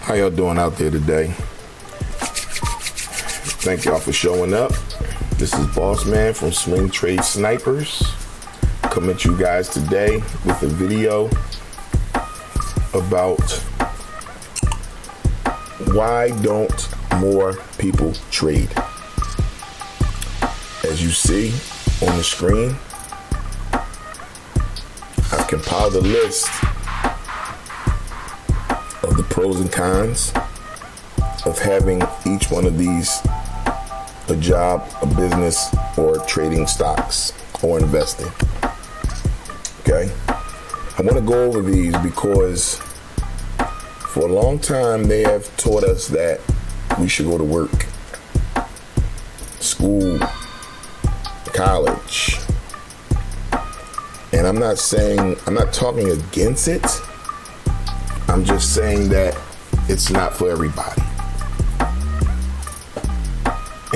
How y'all doing out there today? Thank y'all for showing up. This is Boss Man from Swing Trade Snipers. Coming at you guys today with a video about why don't more people trade. As you see on the screen, I've compiled a list of the pros and cons of having each one of these a job, a business, or trading stocks or investing. Okay? I want to go over these because for a long time they have taught us that we should go to work, school, college. And I'm not talking against it. I'm just saying that it's not for everybody.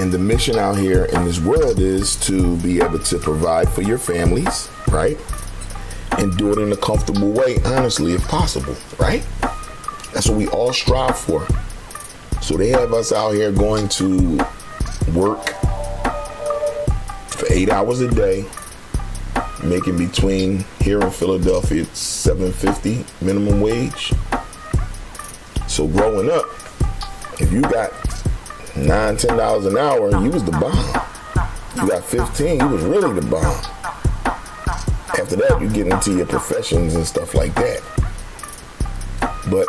And the mission out here in this world is to be able to provide for your families, right? And do it in a comfortable way, honestly, if possible, right? That's what we all strive for. So they have us out here going to work for 8 hours a day, making between here in Philadelphia $7.50 minimum wage. So growing up, if you got $9-10 an hour, you was the bomb. You got 15, you was really the bomb. After that, you get into your professions and stuff like that. But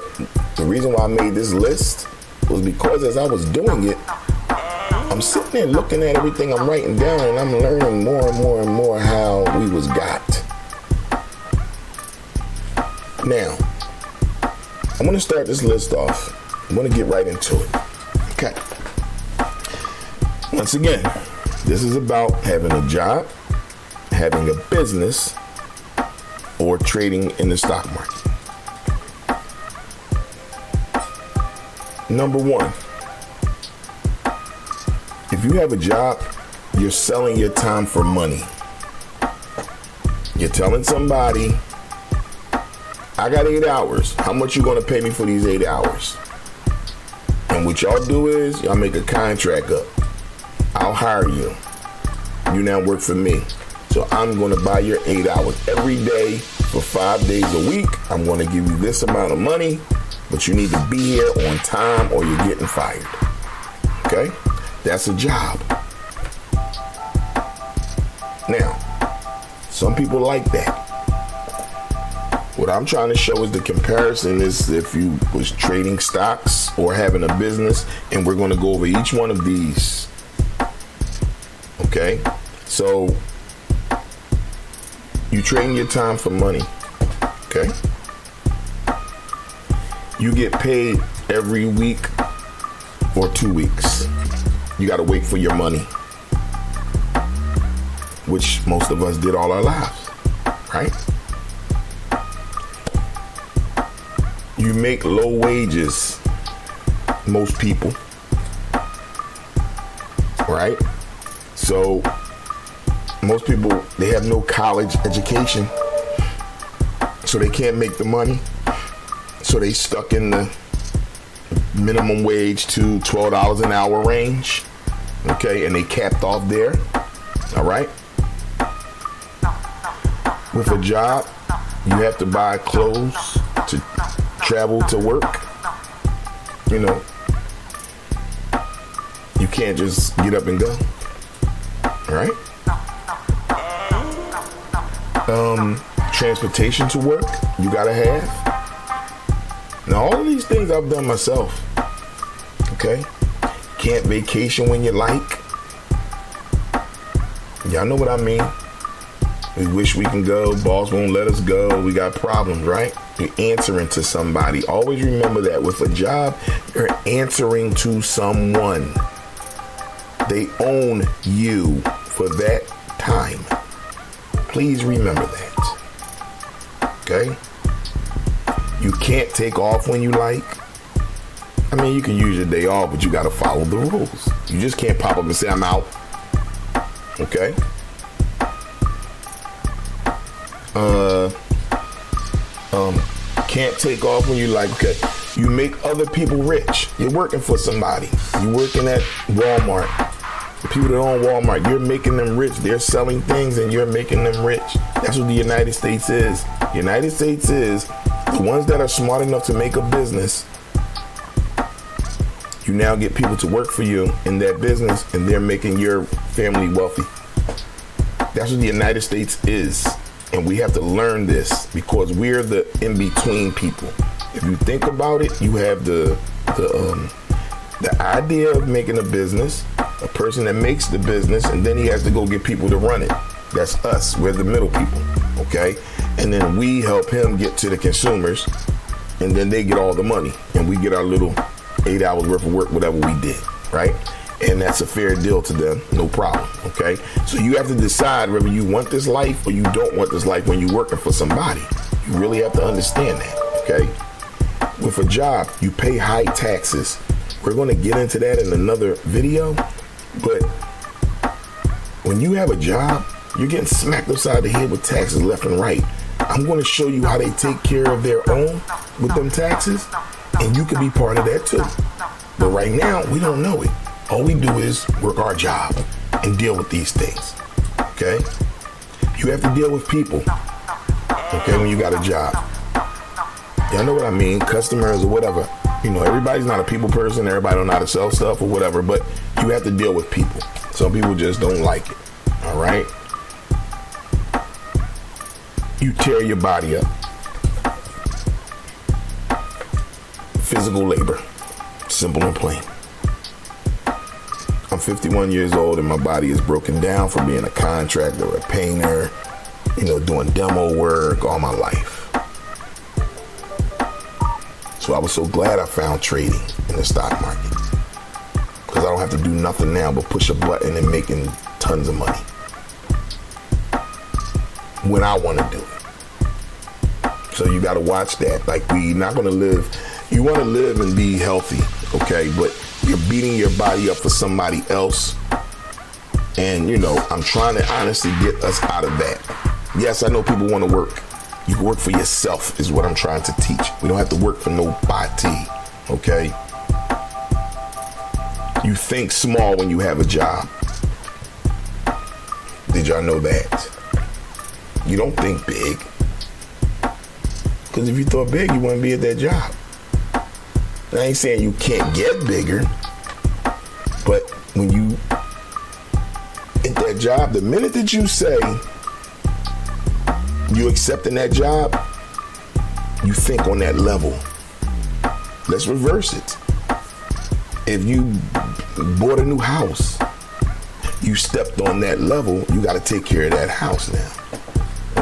the reason why I made this list was because as I was doing it, I'm sitting there looking at everything I'm writing down, and I'm learning more and more and more how we was got. Now, I'm going to start this list off. I'm going to get right into it. Okay. Once again, this is about having a job, having a business, or trading in the stock market. Number one, if you have a job, you're selling your time for money. You're telling somebody, I got 8 hours. How much you gonna pay me for these 8 hours? And what y'all do is y'all make a contract up. I'll hire you. You now work for me. So I'm gonna buy your 8 hours every day for 5 days a week. I'm gonna give you this amount of money, but you need to be here on time or you're getting fired. Okay? That's a job. Now, some people like that. What I'm trying to show is the comparison is if you was trading stocks or having a business, and we're going to go over each one of these. Okay? So, you trading your time for money. Okay? You get paid every week or 2 weeks. You got to wait for your money, which most of us did all our lives, right? You make low wages, most people, right? So most people, they have no college education, so they can't make the money. So they stuck in the minimum wage to $12 an hour range. Okay, and they capped off there. All right. With a job, you have to buy clothes to travel to work. You know, you can't just get up and go. All right. Transportation to work, you gotta have. Now, all of these things I've done myself. Okay. Can't vacation when you like. Y'all know what I mean. We wish we can go. Boss won't let us go. We got problems, right? You're answering to somebody. Always remember that with a job, you're answering to someone. They own you for that time. Please remember that. Okay? You can't take off when you like. I mean, you can use your day off, but you got to follow the rules. You just can't pop up and say, I'm out. Okay? Can't take off when you like. Okay, You make other people rich. You're working for somebody. You're working at Walmart. The people that own Walmart, you're making them rich. They're selling things and you're making them rich. That's what the United States is. The United States is the ones that are smart enough to make a business. You now get people to work for you in that business and they're making your family wealthy. That's what the United States is. And we have to learn this because we're the in-between people. If you think about it, you have the idea of making a business, a person that makes the business, and then he has to go get people to run it. That's us. We're the middle people, okay? And then we help him get to the consumers, and then they get all the money, and we get our little 8 hours worth of work, whatever we did, right? And that's a fair deal to them, no problem, okay? So you have to decide whether you want this life or you don't want this life when you're working for somebody. You really have to understand that, okay? With a job, you pay high taxes. We're going to get into that in another video, but when you have a job, you're getting smacked upside the head with taxes left and right. I'm going to show you how they take care of their own with them taxes, and you can be part of that too. But right now, we don't know it. All we do is work our job and deal with these things, okay? You have to deal with people, okay, when you got a job. Y'all know what I mean, customers or whatever. You know, everybody's not a people person, everybody don't know how to sell stuff or whatever, but you have to deal with people. Some people just don't like it, all right? You tear your body up. Physical labor, simple and plain. I'm 51 years old and my body is broken down from being a contractor, a painter, you know, doing demo work all my life. So I was so glad I found trading in the stock market because I don't have to do nothing now but push a button and making tons of money when I want to do it. So you got to watch that. Like, we not going to live. You want to live and be healthy, okay? But you're beating your body up for somebody else. And, you know, I'm trying to honestly get us out of that. Yes, I know people want to work. You can work for yourself is what I'm trying to teach. We don't have to work for nobody, okay? You think small when you have a job. Did y'all know that? You don't think big. Because if you thought big, you wouldn't be at that job. I ain't saying you can't get bigger, but when you at that job, the minute that you say you accepting that job, you think on that level. Let's reverse it. If you bought a new house, you stepped on that level, you got to take care of that house now.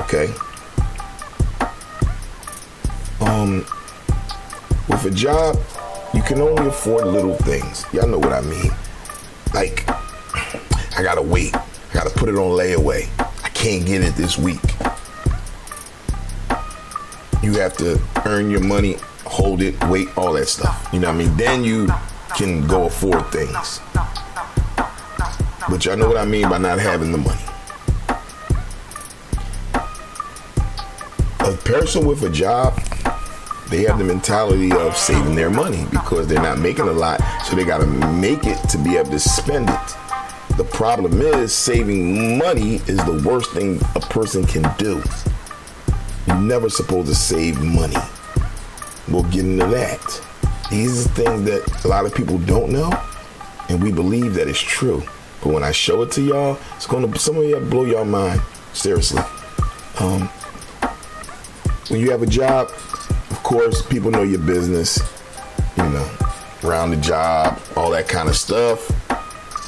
Okay? With a job, you can only afford little things. Y'all know what I mean. Like, I gotta wait. I gotta put it on layaway. I can't get it this week. You have to earn your money, hold it, wait, all that stuff. You know what I mean? Then you can go afford things. But y'all know what I mean by not having the money. A person with a job, they have the mentality of saving their money because they're not making a lot, so they gotta make it to be able to spend it. The problem is saving money is the worst thing a person can do. You're never supposed to save money. We'll get into that. These are things that a lot of people don't know, and we believe that it's true. But when I show it to y'all, it's gonna, some of y'all blow your mind. Seriously. When you have a job, of course, people know your business, you know, around the job, all that kind of stuff.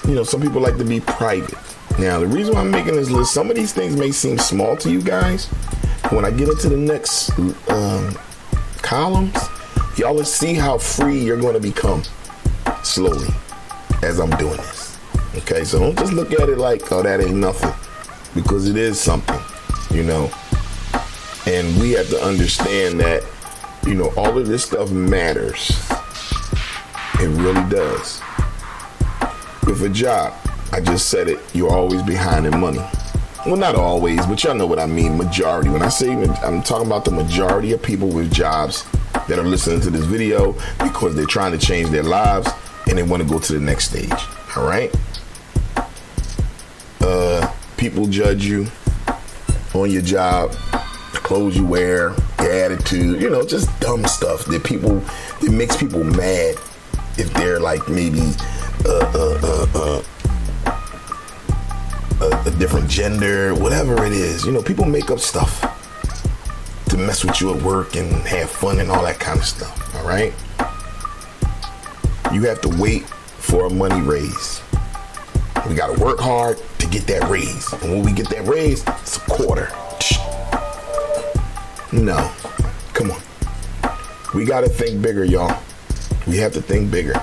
You know, some people like to be private. Now, the reason why I'm making this list, some of these things may seem small to you guys. When I get into the next columns, y'all will see how free you're going to become slowly as I'm doing this. Okay, so don't just look at it like, oh, that ain't nothing, because it is something, you know. And we have to understand that, you know, all of this stuff matters. It really does. With a job, I just said it, you're always behind in money. Well, not always, but y'all know what I mean, majority. When I say I'm talking about the majority of people with jobs, that are listening to this video because they're trying to change their lives and they want to go to the next stage. All right. People judge you on your job, the clothes you wear, your attitude, just dumb stuff that makes people mad if they're like maybe a different gender, whatever it is. People make up stuff to mess with you at work and have fun and all that kind of stuff. All right. You have to wait for a money raise. We got to work hard to get that raise. And when we get that raise, it's a quarter. No. Come on. We got to think bigger, y'all. We have to think bigger.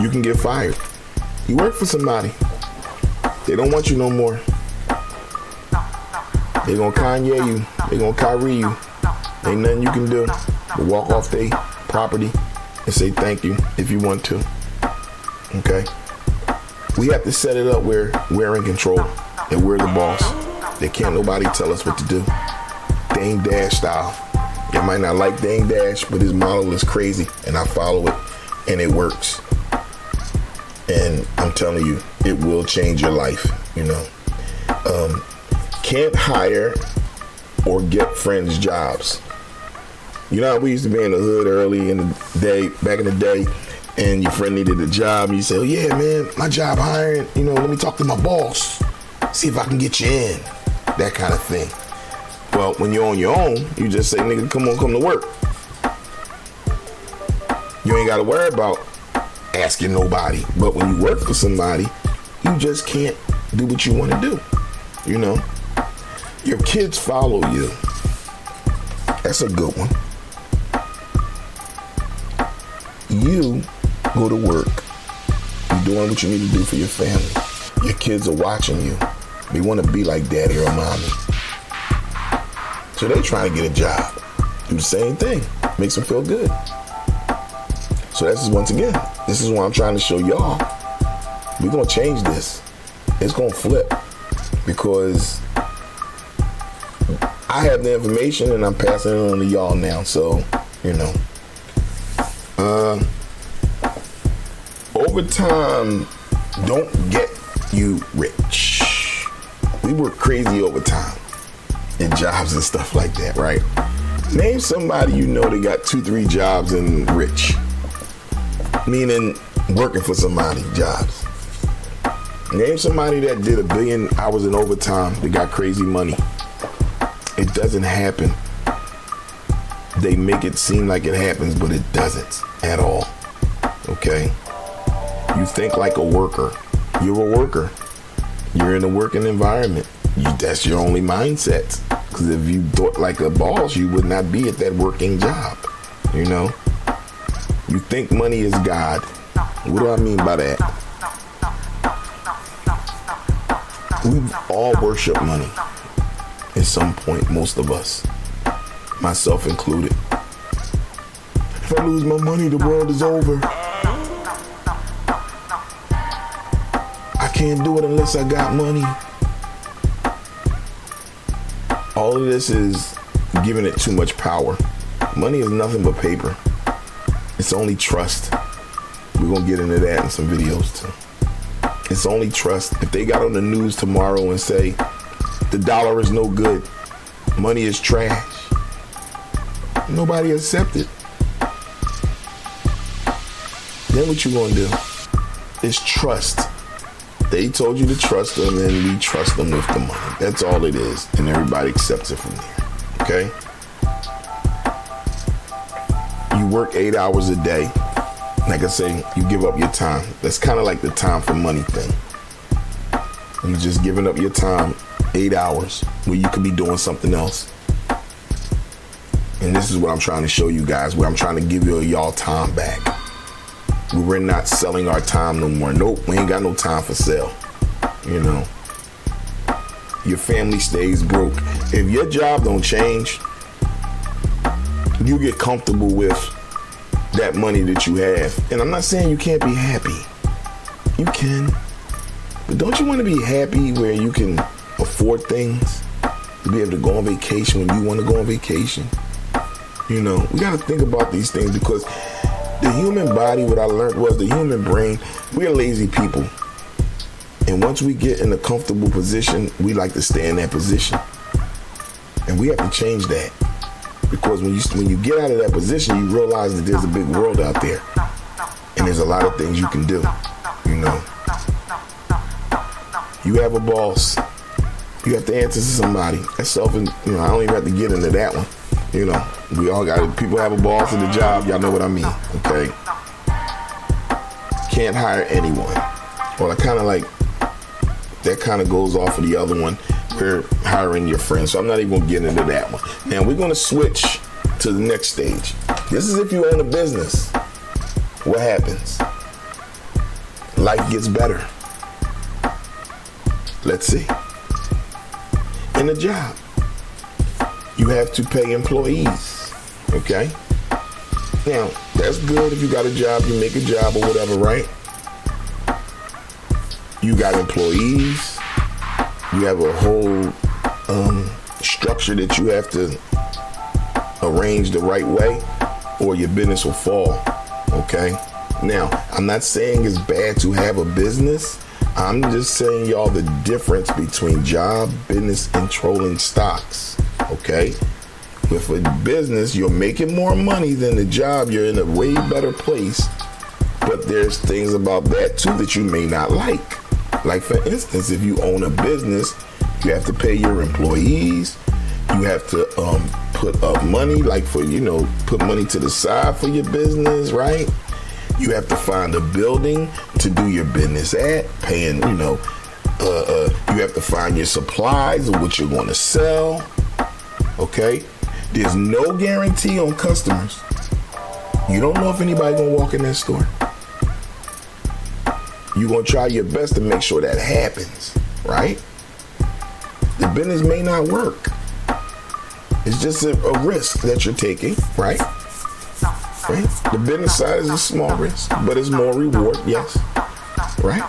You can get fired. You work for somebody. They don't want you no more. They gonna Kanye you. They gonna Kyrie you. Ain't nothing you can do but walk off their property and say thank you if you want to. Okay? We have to set it up where we're in control and we're the boss. There can't nobody tell us what to do. Dame Dash style. You might not like Dame Dash, but his model is crazy and I follow it and it works. And I'm telling you, it will change your life, Can't hire or get friends jobs. You know how we used to be in the hood early in the day, back in the day, and your friend needed a job, and you say, oh yeah, man, my job hiring, let me talk to my boss, see if I can get you in, that kind of thing. Well, when you're on your own, you just say, nigga, come to work. You ain't got to worry about asking nobody. But when you work for somebody, you just can't do what you want to do. Your kids follow you. That's a good one. You go to work. You're doing what you need to do for your family. Your kids are watching you. They want to be like daddy or mommy. So they trying to get a job. Do the same thing. Makes them feel good. So this is, once again, this is what I'm trying to show y'all. We're going to change this. It's going to flip because I have the information and I'm passing it on to y'all now. So, overtime don't get you rich. We work crazy overtime in jobs and stuff like that, right? Name somebody that got 2-3 jobs and rich. Meaning working for somebody, jobs. Name somebody that did 1 billion hours in overtime that got crazy money. It doesn't happen. They make it seem like it happens, but it doesn't at all. Okay? You think like a worker. You're a worker. You're in a working environment. That's your only mindset. Because if you thought like a boss, you would not be at that working job. You think money is God. What do I mean by that? We all worship money at some point, most of us, myself included. If I lose my money, the world is over. I can't do it unless I got money. All of this is giving it too much power. Money is nothing but paper. It's only trust. We're going to get into that in some videos too. It's only trust. If they got on the news tomorrow and say, the dollar is no good, money is trash, nobody accept it. Then what you going to do? It's trust. They told you to trust them and we trust them with the money. That's all it is. And everybody accepts it from there. Okay? You work 8 hours a day. Like I say, you give up your time. That's kind of like the time for money thing. You're just giving up your time 8 hours where you could be doing something else. And this is what I'm trying to show you guys, where I'm trying to give y'all time back. We're not selling our time no more. Nope, we ain't got no time for sale. Your family stays broke. If your job don't change, you get comfortable with that money that you have. And I'm not saying you can't be happy. You can. But don't you want to be happy where you can afford things? To be able to go on vacation when you want to go on vacation? We got to think about these things because the human body, what I learned was the human brain, we're lazy people. And once we get in a comfortable position, we like to stay in that position. And we have to change that. Because when you get out of that position, you realize that there's a big world out there. And there's a lot of things you can do. You have a boss. You have to answer to somebody. That's I don't even have to get into that one. We all people have a boss at the job. Y'all know what I mean, okay? Can't hire anyone. Well, that kind of goes off of the other one. We're hiring your friends. So I'm not even going to get into that one. Now, we're going to switch to the next stage. This is if you own a business. What happens? Life gets better. Let's see. In a job, you have to pay employees. Okay? Now, that's good if you got a job, you make a job or whatever, right? You got employees. You have a whole structure that you have to arrange the right way or your business will fall. Okay? Now, I'm not saying it's bad to have a business. I'm just saying, y'all, the difference between job, business, and trolling stocks. Okay? With a business, you're making more money than the job. You're in a way better place. But there's things about that, too, that you may not like. Like, for instance, if you own a business, you have to pay your employees. You have to put up money, put money to the side for your business, right? You have to find a building to do your business at, paying, you have to find your supplies of what you're going to sell, okay? There's no guarantee on customers. You don't know if anybody's going to walk in that store. You're going to try your best to make sure that happens, right? The business may not work. It's just a risk that you're taking, right? Right? The business side is a small risk, but it's more reward, yes. Right?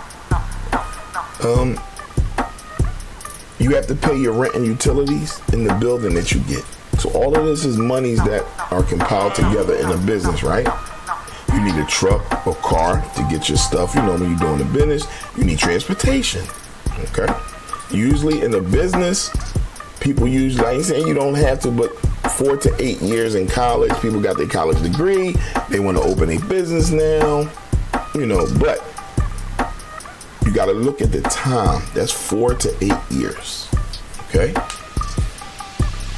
You have to pay your rent and utilities in the building that you get. So all of this is monies that are compiled together in a business, right? You need a truck or car to get your stuff. When you're doing a business, you need transportation. Okay? Usually in a business, people usually, I ain't saying you don't have to, but 4 to 8 years in college, people got their college degree, they want to open a business now, but you got to look at the time. That's 4 to 8 years, okay?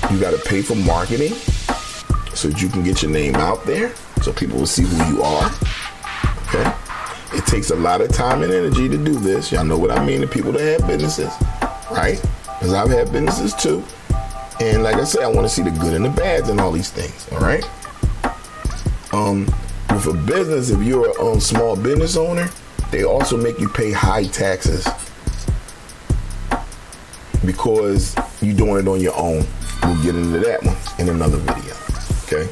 You got to pay for marketing so that you can get your name out there so people will see who you are, okay? It takes a lot of time and energy to do this. Y'all know what I mean, the people that have businesses, right? Because I've had businesses too. And like I said, I want to see the good and the bad in all these things, all right? With a business, if you're a small business owner, they also make you pay high taxes because you're doing it on your own. We'll get into that one in another video, okay?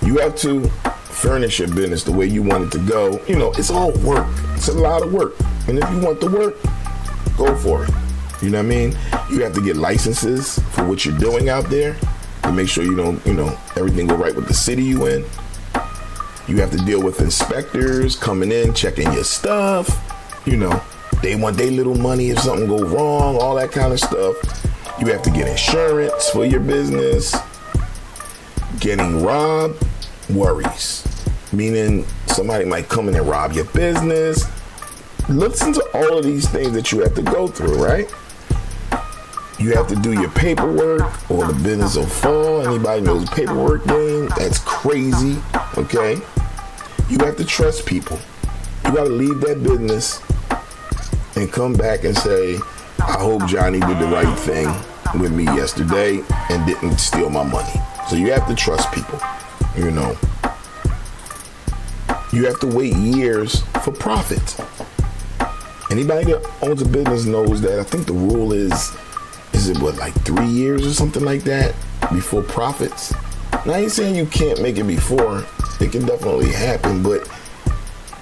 You have to furnish your business the way you want it to go. It's all work. It's a lot of work. And if you want the work, go for it. You know what I mean? You have to get licenses for what you're doing out there to make sure you don't, everything go right with the city you in. You have to deal with inspectors coming in, checking your stuff. They want their little money if something go wrong, all that kind of stuff. You have to get insurance for your business. Getting robbed, worries. Meaning somebody might come in and rob your business. Listen to all of these things that you have to go through, right? You have to do your paperwork or the business will fall. Anybody knows the paperwork game? That's crazy, okay? You have to trust people. You got to leave that business and come back and say, I hope Johnny did the right thing with me yesterday and didn't steal my money. So you have to trust people, You have to wait years for profit. Anybody that owns a business knows that. I think the rule is it like 3 years or something like that before profits? Now, I ain't saying you can't make it before. It can definitely happen, but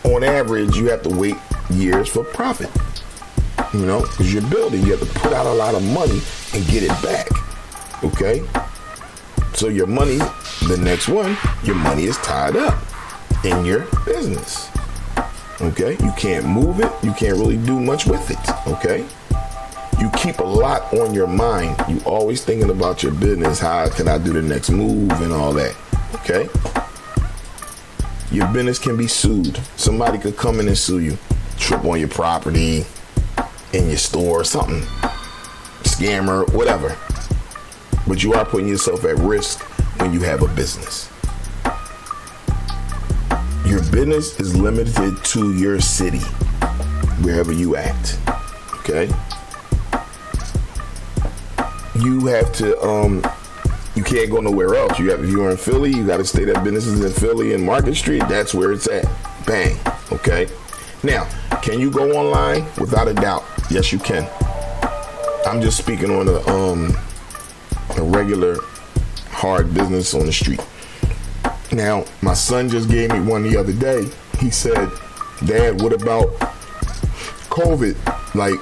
on average, you have to wait years for profit. Because you're building, you have to put out a lot of money and get it back. Okay? So your money, the next one, your money is tied up in your business. Okay? You can't move it. You can't really do much with it. Okay? You keep a lot on your mind. You always thinking about your business. How can I do the next move and all that? Okay? Your business can be sued. Somebody could come in and sue you. Trip on your property, in your store, something. Scammer, whatever. But you are putting yourself at risk when you have a business. Your business is limited to your city, wherever you at. Okay? You have to, you can't go nowhere else. If you're in Philly, you got to stay. That business is in Philly and Market Street. That's where it's at. Bang. Okay? Now, can you go online? Without a doubt. Yes, you can. I'm just speaking on a regular hard business on the street. Now, my son just gave me one the other day. He said, Dad, what about COVID? Like,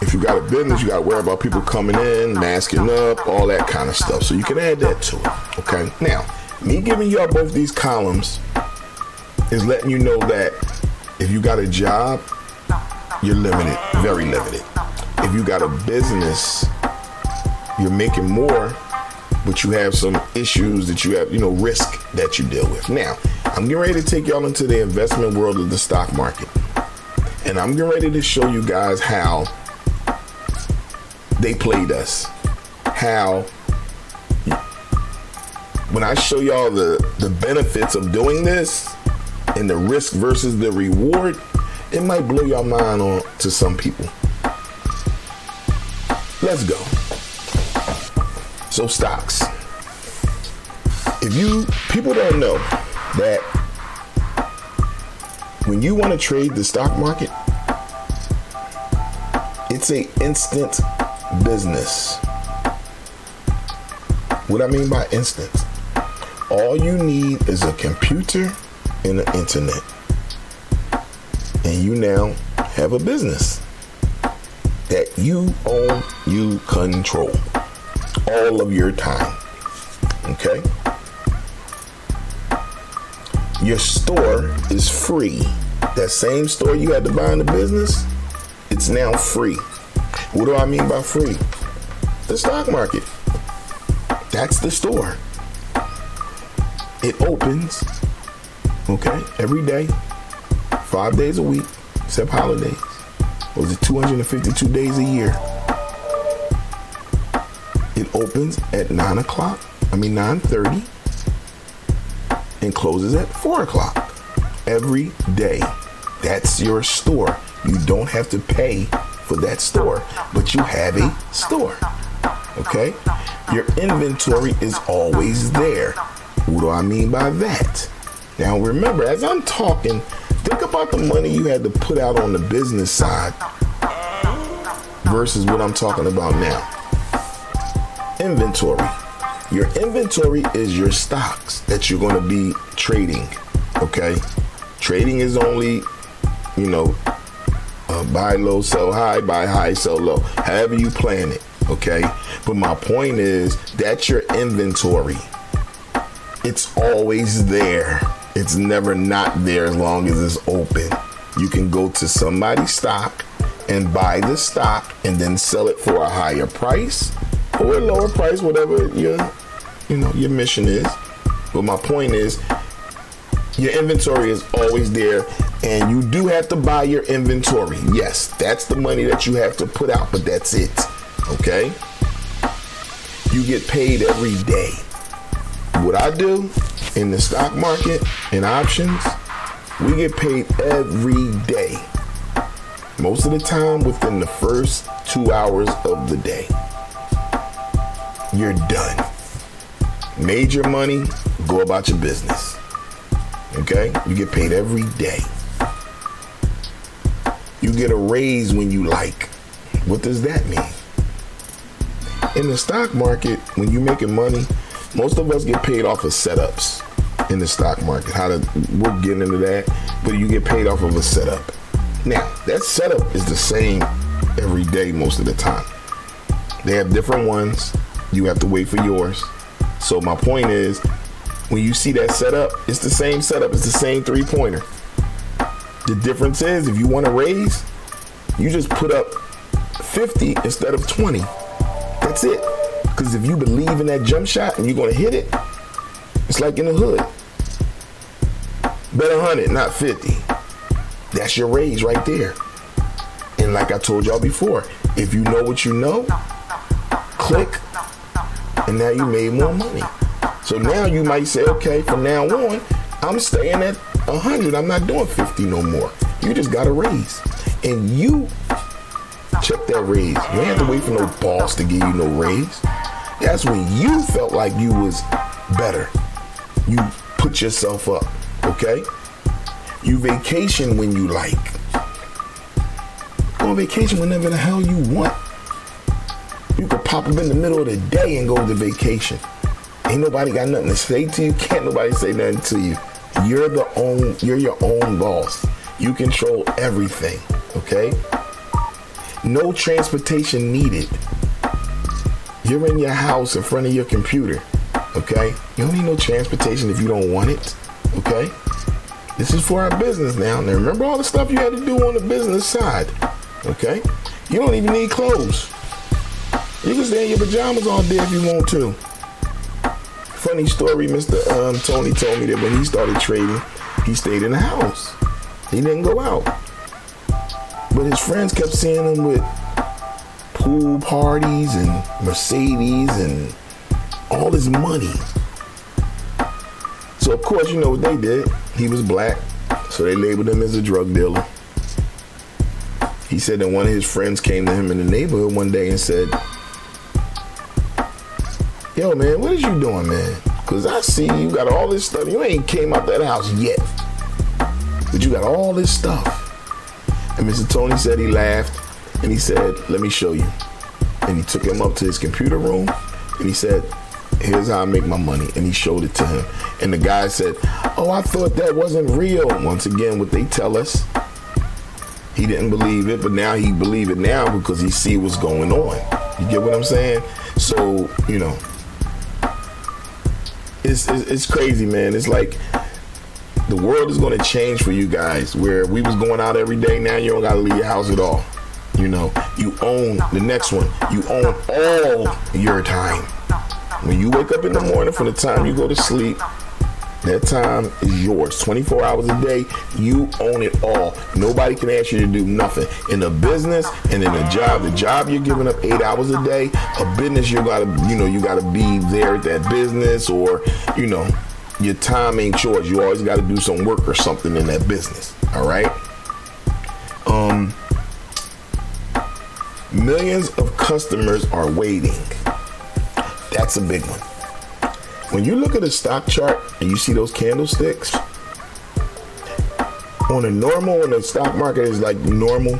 if you got a business, you got to worry about people coming in, masking up, all that kind of stuff. So you can add that to it. Okay. Now, me giving y'all both these columns is letting you know that if you got a job, you're limited, very limited. If you got a business, you're making more, but you have some issues that you have, risk that you deal with. Now, I'm getting ready to take y'all into the investment world of the stock market. And I'm getting ready to show you guys how they played us. How, when I show y'all the benefits of doing this and the risk versus the reward, it might blow your mind on to some people. Let's go. So stocks. People don't know that when you want to trade the stock market, it's an instant business. What I mean by instant, all you need is a computer and the internet, and you now have a business that you own, you control all of your time. Okay? Your store is free. That same store you had to buy in the business, it's now free. What do I mean by free? The stock market. That's the store. It opens, okay, every day, 5 days a week, except holidays. Was it 252 days a year? It opens at 9:30 and closes at 4 o'clock every day. That's your store. You don't have to pay for that store, but you have a store. Okay? Your inventory is always there. What do I mean by that? Now remember, as I'm talking, think about the money you had to put out on the business side versus what I'm talking about now. Inventory. Your inventory is your stocks that you're going to be trading. Okay? Trading is only, buy low, sell high, buy high, sell low. However you plan it. Okay? But my point is, that's your inventory. It's always there. It's never not there as long as it's open. You can go to somebody's stock and buy the stock and then sell it for a higher price or a lower price, whatever your mission is. But my point is, your inventory is always there, and you do have to buy your inventory. Yes, that's the money that you have to put out, but that's it. Okay? You get paid every day. What I do in the stock market and options, we get paid every day. Most of the time within the first 2 hours of the day. You're done. Made your money, go about your business. Okay? You get paid every day. You get a raise when you like. What does that mean? In the stock market, when you're making money, most of us get paid off of setups in the stock market. We'll get into that, but you get paid off of a setup. Now, that setup is the same every day most of the time. They have different ones. You have to wait for yours. So my point is, when you see that setup, it's the same setup. It's the same three-pointer. The difference is, if you want to raise, you just put up 50 instead of 20. That's it. Because if you believe in that jump shot and you're going to hit it, it's like in the hood. Bet 100, not 50. That's your raise right there. And like I told y'all before, if you know what you know, click, and now you made more money. So now you might say, okay, from now on, I'm staying at 100. I'm not doing 50 no more. You just got a raise. And you check that raise. You ain't have to wait for no boss to give you no raise. That's when you felt like you was better. You put yourself up, okay? You vacation when you like. Go on vacation whenever the hell you want. You could pop up in the middle of the day and go to vacation. Ain't nobody got nothing to say to you. Can't nobody say nothing to you. You're your own boss. You control everything, okay? No transportation needed. You're in your house in front of your computer, okay? You don't need no transportation if you don't want it, okay? This is for our business now. Now remember all the stuff you had to do on the business side, okay? You don't even need clothes. You can stay in your pajamas all day if you want to. Funny story, Mr. Tony told me that when he started trading, he stayed in the house. He didn't go out. But his friends kept seeing him with pool parties and Mercedes and all his money. So of course, you know what they did. He was black, so they labeled him as a drug dealer. He said that one of his friends came to him in the neighborhood one day and said, yo, man, what is you doing, man? Because I see you got all this stuff. You ain't came out that house yet. But you got all this stuff. And Mr. Tony said he laughed. And he said, let me show you. And he took him up to his computer room. And he said, here's how I make my money. And he showed it to him. And the guy said, oh, I thought that wasn't real. Once again, what they tell us. He didn't believe it. But now he believe it now because he see what's going on. You get what I'm saying? So, you know. It's crazy, man. It's like the world is going to change for you guys. Where we was going out every day, now you don't got to leave your house at all. You know, you own the next one. You own all your time. When you wake up in the morning from the time you go to sleep, that time is yours. 24 hours a day, you own it all. Nobody can ask you to do nothing. In a business and in a job, the job you're giving up 8 hours a day. A business, you gotta be there at that business, or your time ain't yours. You always gotta do some work or something in that business. All right. Millions of customers are waiting. That's a big one. When you look at a stock chart and you see those candlesticks, on the stock market is like normal,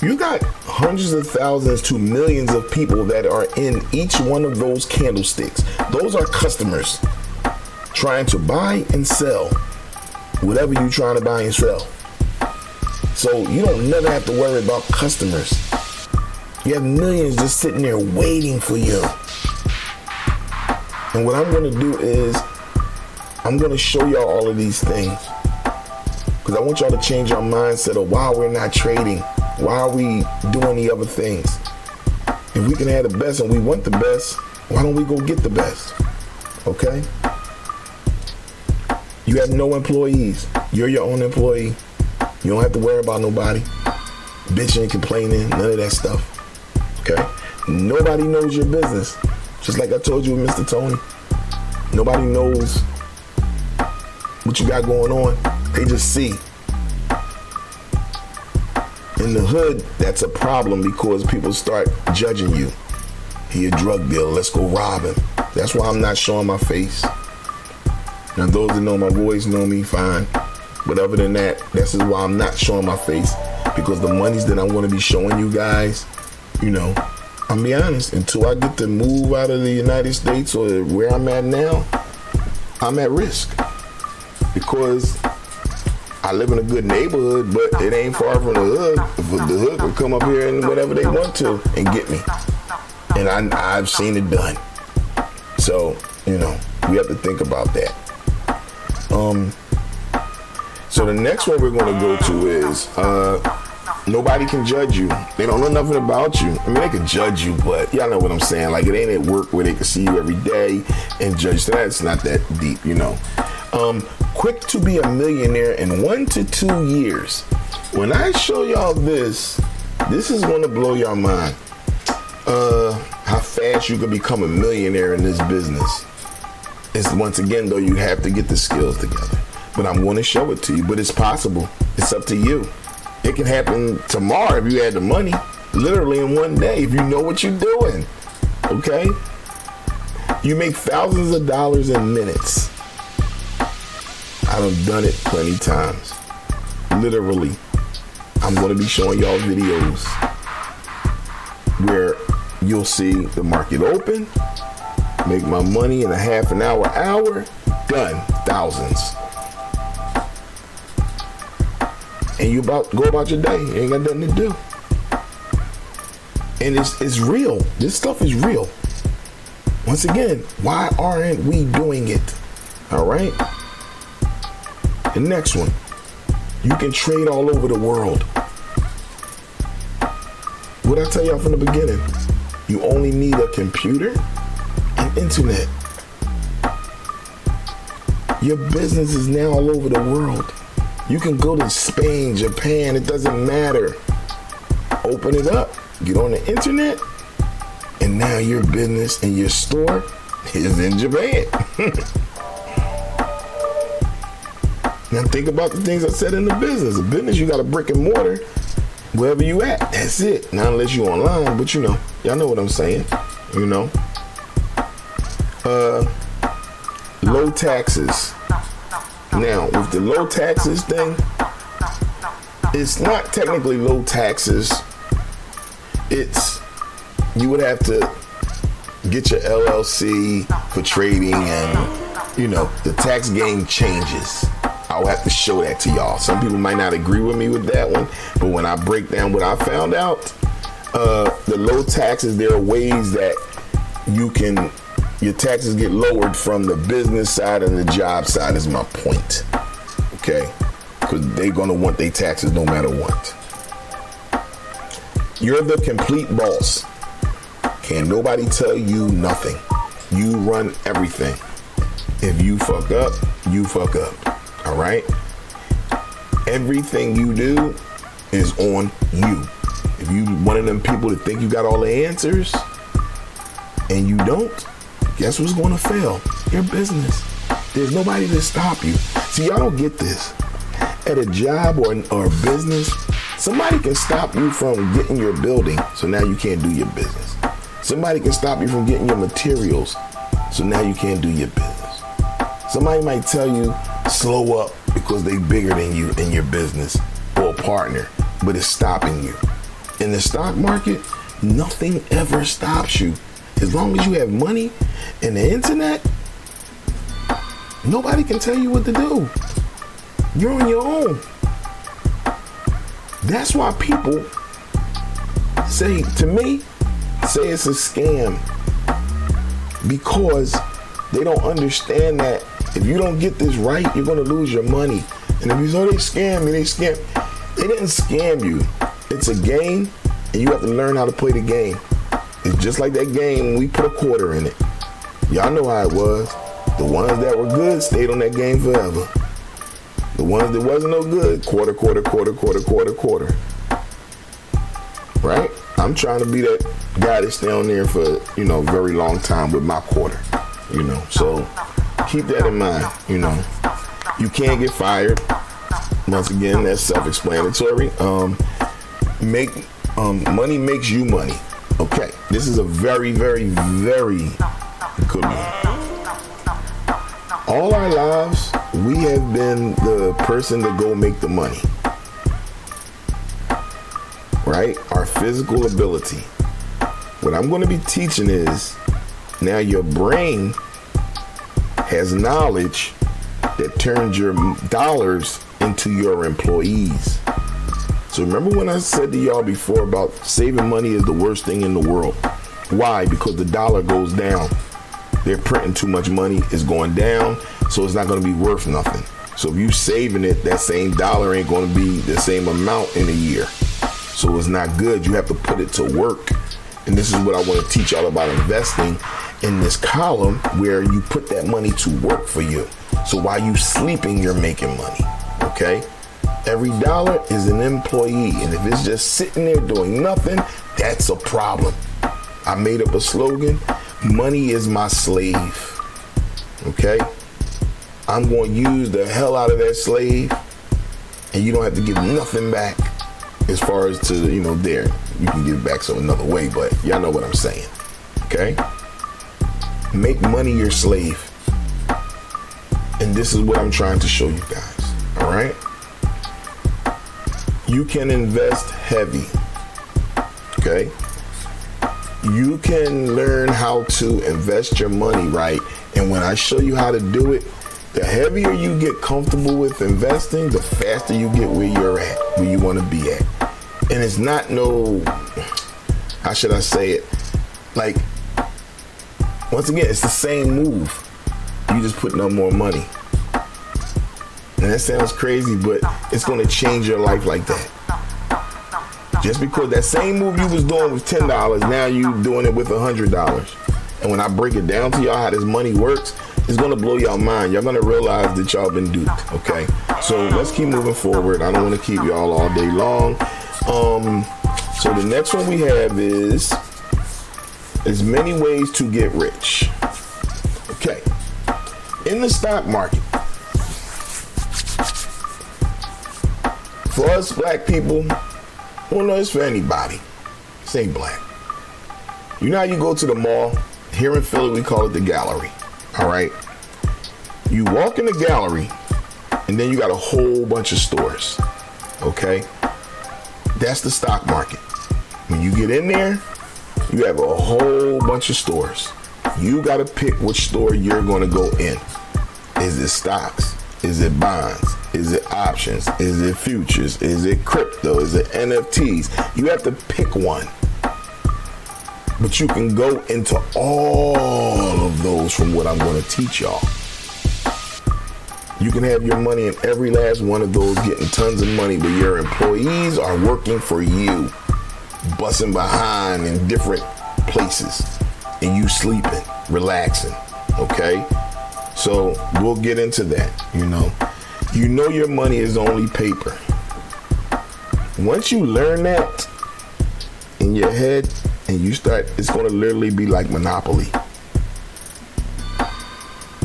you got hundreds of thousands to millions of people that are in each one of those candlesticks. Those are customers trying to buy and sell whatever you're trying to buy and sell. So you don't never have to worry about customers. You have millions just sitting there waiting for you. And what I'm going to do is I'm going to show y'all all of these things, because I want y'all to change your mindset of why we're not trading. Why are we doing the other things? If we can have the best and we want the best, why don't we go get the best? Okay? You have no employees. You're your own employee. You don't have to worry about nobody bitching, complaining, none of that stuff. Okay? Nobody knows your business. Just like I told you with Mr. Tony. Nobody knows what you got going on. They just see. In the hood, that's a problem because people start judging you. He a drug dealer, let's go rob him. That's why I'm not showing my face. Now those that know my voice know me fine. But other than that, this is why I'm not showing my face. Because the monies that I'm going to be showing you guys, I'll be honest, until I get to move out of the United States or where I'm at now, I'm at risk. Because I live in a good neighborhood, but it ain't far from the hood. The hood will come up here and whatever they want to and get me. And I've seen it done. So, you know, we have to think about that. So the next one we're going to go to is nobody can judge you. They don't know nothing about you. I mean, they can judge you, but y'all know what I'm saying. Like, it ain't at work where they can see you every day and judge. So that's not that deep, you know. Quick to be a millionaire in 1 to 2 years. When I show y'all this is going to blow your mind. How fast you can become a millionaire in this business. It's, once again, though, you have to get the skills together. But I'm going to show it to you. But it's possible. It's up to you. It can happen tomorrow if you had the money. Literally in one day if you know what you're doing. Okay? You make thousands of dollars in minutes. I've done it plenty times. Literally. I'm going to be showing y'all videos where you'll see the market open, make my money in a half an hour, done. Thousands. And you go about your day. You ain't got nothing to do. And it's real. This stuff is real. Once again, why aren't we doing it? All right? The next one. You can trade all over the world. What I tell y'all from the beginning? You only need a computer and internet. Your business is now all over the world. You can go to Spain, Japan, it doesn't matter. Open it up, get on the internet, and now your business and your store is in Japan. Now think about the things I said in the business. The business, you got a brick and mortar, wherever you at, that's it. Not unless you online, but you know, y'all know what I'm saying, you know. Low taxes. Now, with the low taxes thing, it's not technically low taxes. It's, you would have to get your LLC for trading and, you know, the tax game changes. I'll have to show that to y'all. Some people might not agree with me with that one, but when I break down what I found out, the low taxes, there are ways that you can, your taxes get lowered from the business side and the job side is my point. Okay? Because they're going to want their taxes no matter what. You're the complete boss. Can't nobody tell you nothing. You run everything. If you fuck up, you fuck up. All right? Everything you do is on you. If you one of them people that think you got all the answers and you don't, guess what's going to fail? Your business. There's nobody to stop you. See, y'all don't get this. At a job or a business, somebody can stop you from getting your building, so now you can't do your business. Somebody can stop you from getting your materials, so now you can't do your business. Somebody might tell you, slow up because they bigger than you in your business or a partner, but it's stopping you. In the stock market, nothing ever stops you. As long as you have money and the internet, nobody can tell you what to do. You're on your own. That's why people say, to me, say it's a scam. Because they don't understand that if you don't get this right, you're going to lose your money. And if you say, oh, they scam me, they didn't scam you. It's a game, and you have to learn how to play the game. It's just like that game when we put a quarter in it. Y'all know how it was. The ones that were good stayed on that game forever. The ones that wasn't no good, quarter. Right? I'm trying to be that guy that's down there for, you know, a very long time with my quarter. You know, so keep that in mind. You know, you can't get fired. Once again, that's self-explanatory. Money makes you money. Okay, this is a very, very, very good one. All our lives, we have been the person to go make the money. Right? Our physical ability. What I'm going to be teaching is, now your brain has knowledge that turns your dollars into your employees. So remember when I said to y'all before about saving money is the worst thing in the world. Why? Because the dollar goes down. They're printing too much money. It's going down, so it's not going to be worth nothing. So if you saving it, that same dollar ain't going to be the same amount in a year. So it's not good. You have to put it to work. And this is what I want to teach y'all about investing in this column where you put that money to work for you. So while you sleeping, you're making money. Okay? Every dollar is an employee. And if it's just sitting there doing nothing, that's a problem. I made up a slogan. Money is my slave. Okay? I'm going to use the hell out of that slave, and you don't have to give nothing back as far as to, there. You can give back some another way, but y'all know what I'm saying. Okay? Make money your slave. And this is what I'm trying to show you guys. All right? You can invest heavy. Okay? You can learn how to invest your money right. And when I show you how to do it, the heavier you get comfortable with investing, the faster you get where you're at, where you want to be at. And it's not how should I say it? Like, once again, it's the same move. You just putting up more money. And that sounds crazy, but it's going to change your life like that. Just because that same move you was doing with $10, now you doing it with $100. And when I break it down to y'all how this money works, it's going to blow y'all mind. Y'all going to realize that y'all been duped, okay? So let's keep moving forward. I don't want to keep y'all all day long. So the next one we have is many ways to get rich. Okay. In the stock market, for us black people, well, no, it's for anybody. This ain't black. You know how you go to the mall? Here in Philly, we call it the gallery. All right. You walk in the gallery, and then you got a whole bunch of stores. Okay. That's the stock market. When you get in there, you have a whole bunch of stores. You got to pick which store you're going to go in. Is it stocks? Is it bonds? Is it options? Is it futures? Is it crypto? Is it NFTs? You have to pick one. But you can go into all of those from what I'm going to teach y'all. You can have your money in every last one of those, getting tons of money, but your employees are working for you, busting behind in different places, and you sleeping, relaxing, okay? So we'll get into that, You know your money is only paper. Once you learn that in your head, and you start, it's going to literally be like Monopoly.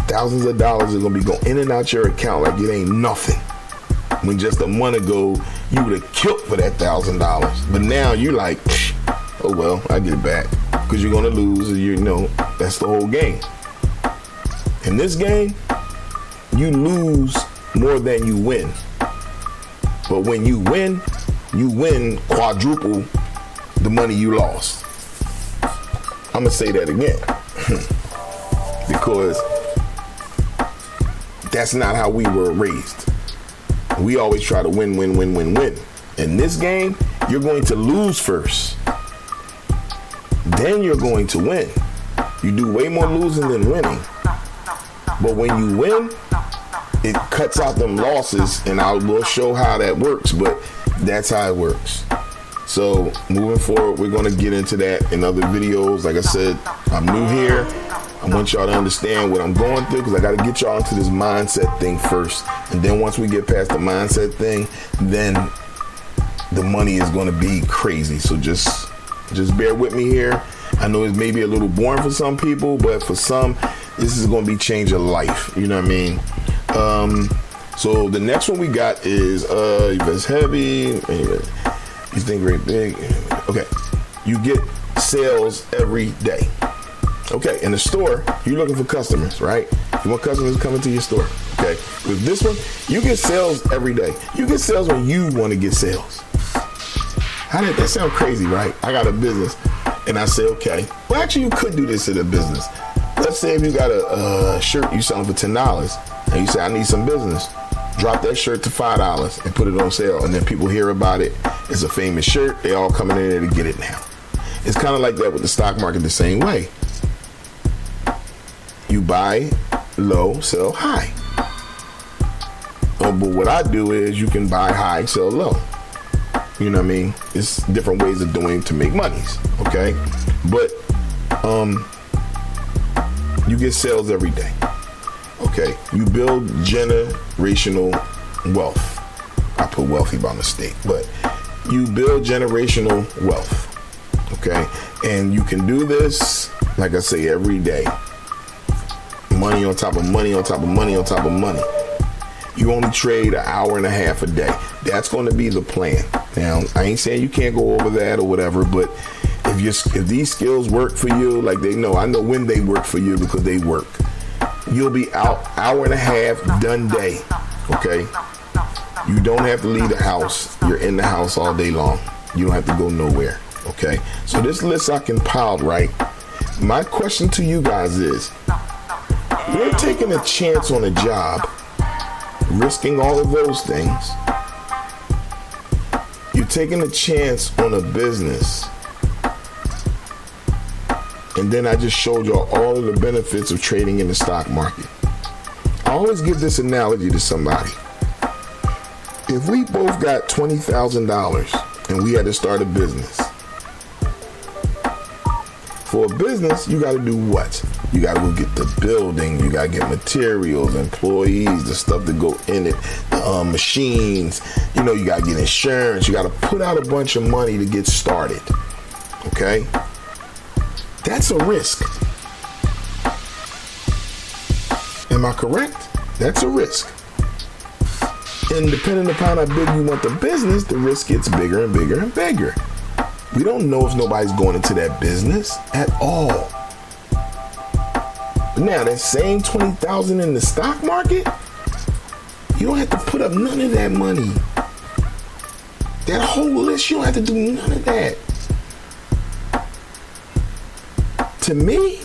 Thousands of dollars are going to be going in and out your account like it ain't nothing. When just a month ago, you would have killed for that $1,000. But now you're like, oh well, I get it back. Because you're going to lose, and that's the whole game. In this game, you lose more than you win. But when you win quadruple the money you lost. I'm going to say that again. Because that's not how we were raised. We always try to win. In this game, you're going to lose first. Then you're going to win. You do way more losing than winning. But when you win, it cuts out them losses, and I will show how that works, but that's how it works. So moving forward, we're going to get into that in other videos. Like I said, I'm new here. I want y'all to understand what I'm going through, because I got to get y'all into this mindset thing first. And then once we get past the mindset thing, then the money is going to be crazy. So just bear with me here. I know it's maybe a little boring for some people, but for some, this is going to be change of life. You know what I mean? So the next one we got is invest heavy. You think very big. Okay. You get sales every day. Okay. In the store, you're looking for customers, right? You want customers coming to your store. Okay. With this one, you get sales every day. You get sales when you want to get sales. How did that sound crazy, right? I got a business and I say, okay, well, actually you could do this in a business. Let's say if you got a shirt you selling for $10 and you say, I need some business. Drop that shirt to $5 and put it on sale, and then people hear about it. It's a famous shirt. They all coming in there to get it now. It's kind of like that with the stock market, the same way. You buy low, sell high. But what I do is you can buy high, sell low. You know what I mean? It's different ways of doing to make monies, okay? But you get sales every day, okay? You build generational wealth. I put wealthy by mistake, but you build generational wealth, okay? And you can do this, like I say, every day. Money on top of money on top of money on top of money. You only trade an hour and a half a day. That's going to be the plan. Now, I ain't saying you can't go over that or whatever, but if these skills work for you, like I know when they work for you because they work. You'll be out hour and a half, done day, okay? You don't have to leave the house. You're in the house all day long. You don't have to go nowhere, okay? So this list I compiled, right? My question to you guys is, you're taking a chance on a job, risking all of those things. You're taking a chance on a business. And then I just showed y'all all of the benefits of trading in the stock market. I always give this analogy to somebody. If we both got $20,000 and we had to start a business, for a business, you got to do what? You got to go get the building. You got to get materials, employees, the stuff that go in it, machines. You got to get insurance. You got to put out a bunch of money to get started. Okay? That's a risk. Am I correct? That's a risk. And depending upon how big you want the business, the risk gets bigger and bigger and bigger. We don't know if nobody's going into that business at all. But now, that same $20,000 in the stock market, you don't have to put up none of that money. That whole list, you don't have to do none of that. To me,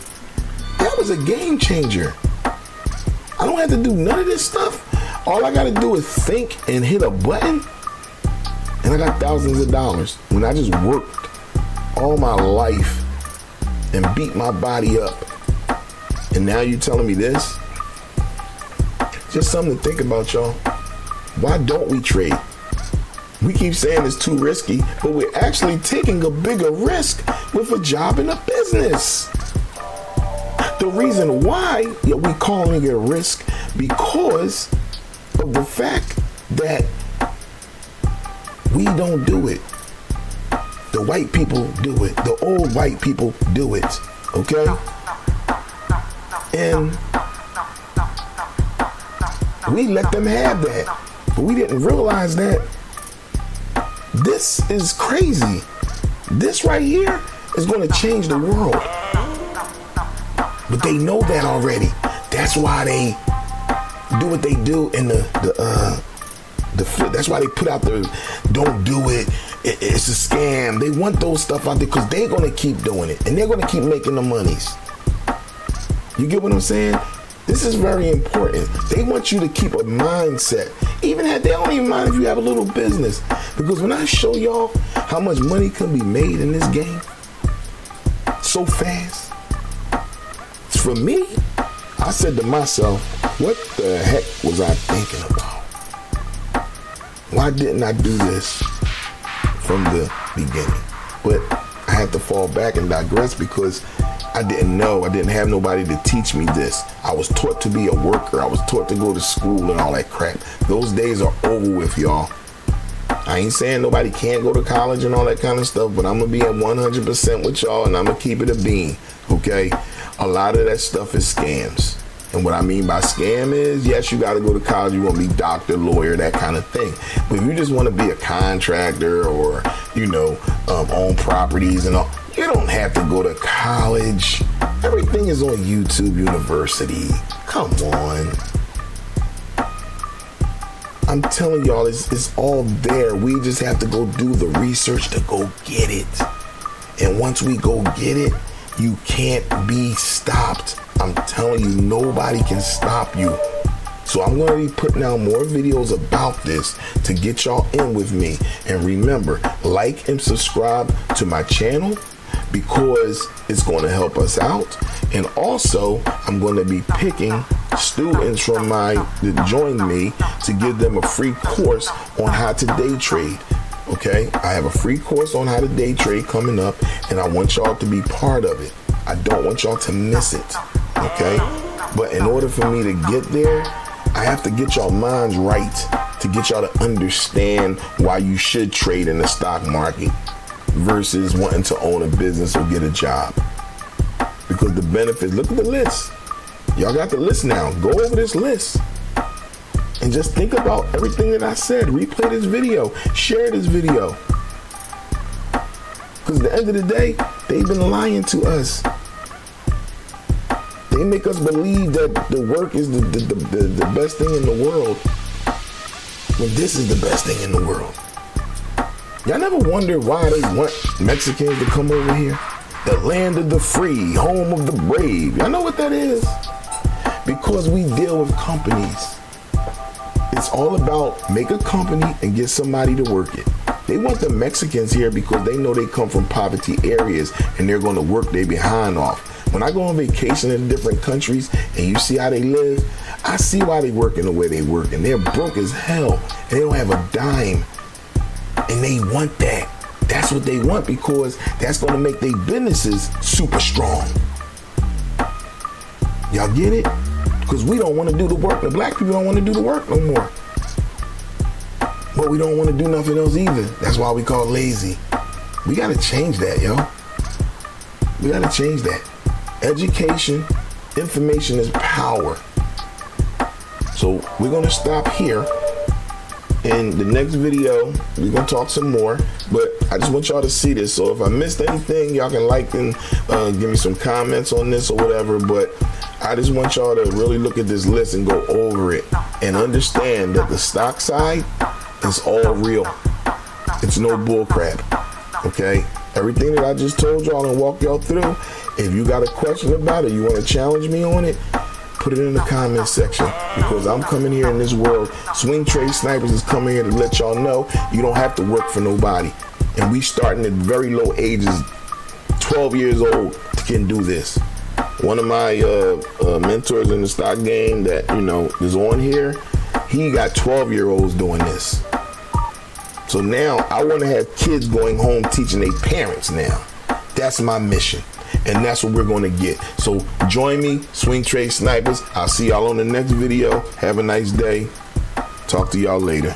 that was a game changer. I don't have to do none of this stuff. All I got to do is think and hit a button, and I got thousands of dollars when I just worked all my life and beat my body up. And now you telling me this? Just something to think about, y'all. Why don't we trade? We keep saying it's too risky, but we're actually taking a bigger risk with a job in a business. The reason why we calling it a risk because of the fact that we don't do it. The white people do it. The old white people do it. Okay? And we let them have that. But we didn't realize that this is crazy. This right here is going to change the world. But they know that already. That's why they do what they do in that's why they put out the don't do it. It's a scam. They want those stuff out there because they're going to keep doing it. And they're going to keep making the monies. You get what I'm saying? This is very important. They want you to keep a mindset. Even if they don't even mind if you have a little business. Because when I show y'all how much money can be made in this game so fast, for me, I said to myself, what the heck was I thinking about? Why didn't I do this from the beginning? But I had to fall back and digress because I didn't know. I didn't have nobody to teach me this. I was taught to be a worker. I was taught to go to school and all that crap. Those days are over with, y'all. I ain't saying nobody can't go to college and all that kind of stuff, but I'm going to be at 100% with y'all, and I'm going to keep it a bean, okay? A lot of that stuff is scams. And what I mean by scam is, yes, you got to go to college. You want to be doctor, lawyer, that kind of thing. But if you just want to be a contractor or, own properties and all, you don't have to go to college. Everything is on YouTube University. Come on. I'm telling y'all, it's all there. We just have to go do the research to go get it. And once we go get it, you can't be stopped. I'm telling you, nobody can stop you. So I'm going to be putting out more videos about this to get y'all in with me. And remember, like and subscribe to my channel. because it's going to help us out. And also, I'm going to be picking students from that join me to give them a free course on how to day trade. Okay, I have a free course on how to day trade coming up, and I want y'all to be part of it. I don't want y'all to miss it. Okay, but in order for me to get there, I have to get y'all minds right to get y'all to understand why you should trade in the stock market versus wanting to own a business or get a job. Because the benefits, look at the list. Y'all got the list now. Go over this list and just think about everything that I said. Replay this video. Share this video. Because at the end of the day, they've been lying to us. They make us believe that the work is the best thing in the world, when this is the best thing in the world. Y'all never wonder why they want Mexicans to come over here? The land of the free, home of the brave. Y'all know what that is? Because we deal with companies. It's all about make a company and get somebody to work it. They want the Mexicans here because they know they come from poverty areas and they're going to work their behind off. When I go on vacation in different countries and you see how they live, I see why they working the way they work. And they're broke as hell and they don't have a dime. And they want that. That's what they want because that's going to make their businesses super strong. Y'all get it? Because we don't want to do the work. The black people don't want to do the work no more. But we don't want to do nothing else either. That's why we call lazy. We got to change that, yo. We got to change that. Education, information is power. So we're going to stop here. In the next video, we're going to talk some more, but I just want y'all to see this. So if I missed anything, y'all can like and give me some comments on this or whatever, but I just want y'all to really look at this list and go over it and understand that the stock side is all real. It's no bull crap, okay? Everything that I just told y'all and walk y'all through, if you got a question about it, you want to challenge me on it, put it in the comment section, because I'm coming here in this world. Swing Trade Snipers is coming here to let y'all know you don't have to work for nobody. And we starting at very low ages, 12 years old, can do this. One of my mentors in the stock game that, you know, is on here, he got 12-year-olds doing this. So now I want to have kids going home teaching their parents now. That's my mission. And that's what we're going to get. So join me, Swing Trade Snipers. I'll see y'all on the next video. Have a nice day. Talk to y'all later.